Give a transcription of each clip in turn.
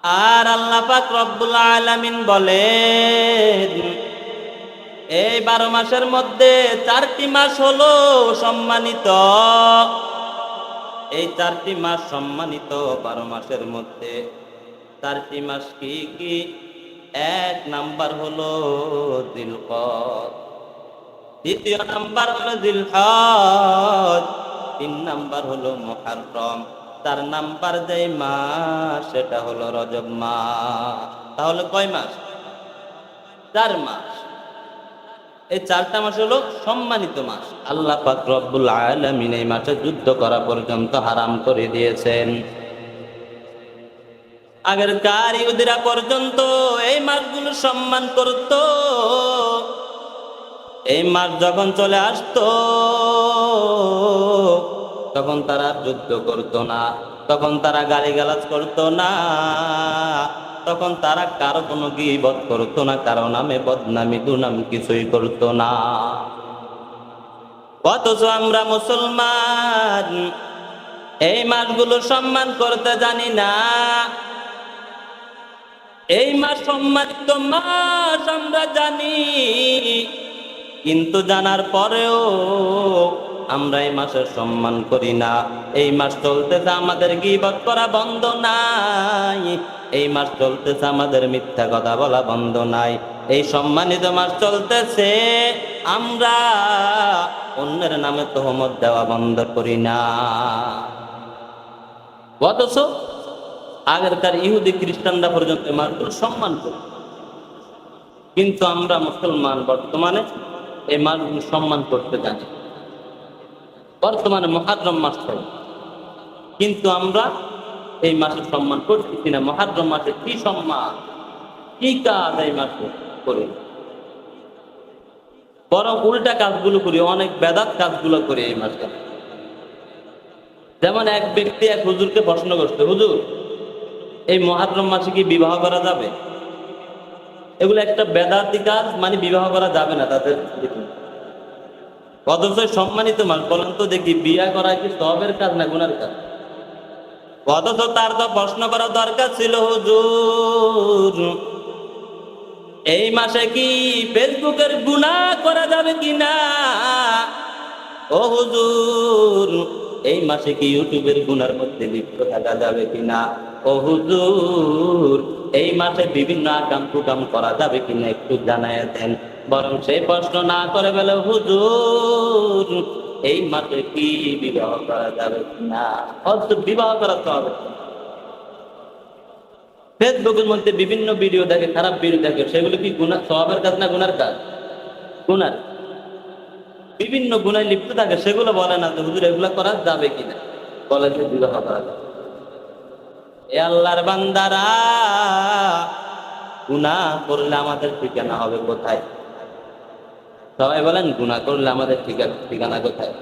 আর আল্লাহ পাক রব্বুল আলামিন বলেন, এই 12 মাসের মধ্যে 4টি মাস হলো সম্মানিত। এই 4টি মাস সম্মানিত 12 মাসের মধ্যে 4টি মাস কি কি? 1 নাম্বার হলো জিলকদ, দ্বিতীয় নাম্বার হলো জিলহজ, 3 নাম্বার হলো মুহররম, 4 নাম্বার যেই মাস সেটা হলো রজব মাস। তাহলে কয় মাস? 4 মাস। এই 4টা মাস হলো সম্মানিত মাস। আল্লাহ পাক রব্বুল আলামিন এই মাসে যুদ্ধ করা পর্যন্ত হারাম করে দিয়েছেন। আগেরকার ইহুদিরা পর্যন্ত এই মাসগুলো সম্মান করত। এই মাস যখন চলে আসতো তখন তারা যুদ্ধ করতো না, তখন তারা গালিগালাজ করতো না, তখন তারা কারো কোনো গীবত করতো না, কারো নামে বদনামি দুনাম কিছুই করতো না। অথচ আমরা মুসলমান এই মাসগুলো সম্মান করতে জানি না। এই মাস সম্মানিত মাস আমরা জানি, কিন্তু জানার পরেও আমরা এই মাসের সম্মান করি না। এই মাস চলতেছে আমাদের গীবত করা বন্ধ নাই, এই মাস চলতেছে আমাদের মিথ্যা কথা বলা বন্ধ নাই। এই সম্মানিত মাস চলতেছে, আমরা অন্যের নামে তহমত দেওয়া বন্ধ করি না। অথচ আগেরকার ইহুদি খ্রিস্টানরা পর্যন্ত এই মাসগুলো সম্মান করে, কিন্তু আমরা মুসলমান বর্তমানে এই মাসগুলো সম্মান করতে জানি। বর্তমানে মুহররম মাস চলে, কিন্তু আমরা এই মাসের সম্মান করতেছি না। মুহররম মাসে কি সম্মান, কি কাজ এই মাসে করি, বরং উল্টা কাজগুলো করি, অনেক বেদাত কাজগুলো করি এই মাসে। যেমন এক ব্যক্তি এক হুজুরকে প্রশ্ন করছে, হুজুর এই মুহররম মাসে কি বিবাহ করা যাবে? এগুলো একটা বেদাতি কাজ, মানে বিবাহ করা যাবে না তাদের। অথচ সম্মানিত মাস, বলেন তো দেখি বিয়া করা কি সওয়াবের কাজ না গুনার কাজ? অথচ তার তো প্রশ্ন করা দরকার ছিল, হুজুর এই মাসে কি ফেসবুকের গুনাহ করা যাবে কিনা? ও হুজুর এই মাসে কি ইউটিউবের গুনার মধ্যে লিপ্ত থাকা যাবে কিনা? ও হুজুর এই মাসে বিভিন্ন আকাম কুকাম করা যাবে কিনা একটু জানায় দেন। বরং সেই প্রশ্ন না করে বলে, হুজুর এই মাসে কি বিবাহ করা যাবে কিনা? অথচ বিবাহ করা তো হবে। ফেসবুকের মধ্যে বিভিন্ন ভিডিও দেখে, খারাপ ভিডিও দেখে, সেগুলো কি গুনাহ সওয়াবের কাজ না গুনার কাজ? গুনার। বিভিন্ন গুনায় লিপ্ত থাকে, সেগুলো বলে না তো হুজুর এগুলো করা যাবে কিনা, বলে যে বিবাহ করা যাবে। এ আল্লাহর বান্দারা, গুনাহ করলে আমাদের ঠিকানা হবে কোথায়? সবাই বলেন গুনাহ করলে আমাদের ঠিকানা কোথায়?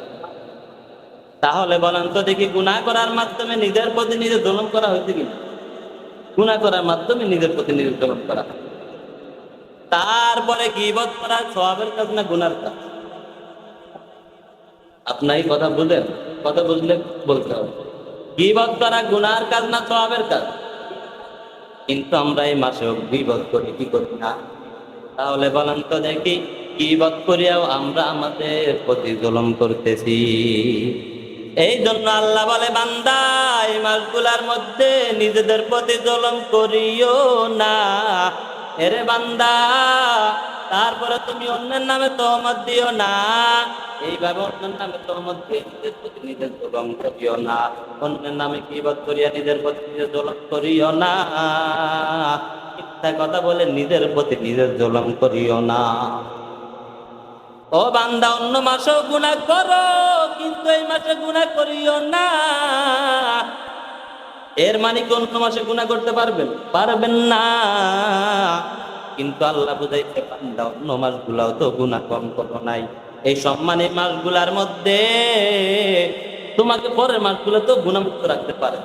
তাহলে বলেন তো দেখি, গুনাহ করার মাধ্যমে নিজের প্রতি নিজে জুলুম করা হয়েছে কিনা? গুনাহ করার মাধ্যমে নিজের প্রতি নিজে জুলুম করা। তারপরে গীবত করা সওয়াবের কাজ না গুনার কাজ? আপনার কথা বুঝলেন? কথা বুঝলে বলতে হবে, গীবত করা গুনার কাজ না সওয়াবের কাজ? কিন্তু আমরা এই মাসেও গীবত করি কি করি না? তাহলে বলেন তো দেখি, গীবত করিয়াও আমরা আমাদের প্রতি জুলুম করতেছি। এই জন্য আল্লাহ বলে, বান্দা এই মাসগুলার মধ্যে নিজেদের প্রতি জুলুম করিও না। এরে বান্দা, তারপরে তুমি অন্যের নামে তহমত দিও না। এইভাবে অন্যের নামে তহমত দিয়ে নিজের প্রতি নিজের জুলুম করিও না। অন্যের নামে গীবত করিয়া নিজের প্রতি নিজের জুলুম করিও না। মিথ্যা কথা বলে নিজের প্রতি নিজের জুলুম করিও না। ও বান্দা, অন্য মাসেও গুনাহ করো, কিন্তু এই মাসে গুনাহ করিও না। এর মানে কি অন্য মাসে গুনাহ করতে পারবেন? পারবেন না। কিন্তু আল্লাহ বুঝাইতে, বান্দা অন্য মাসগুলাও তো গুনাহ কম করো নাই। এই সম্মানের মাসগুলার মধ্যে তোমাকে পরের মাসগুলো তো গুনাহমুক্ত রাখতে পারে।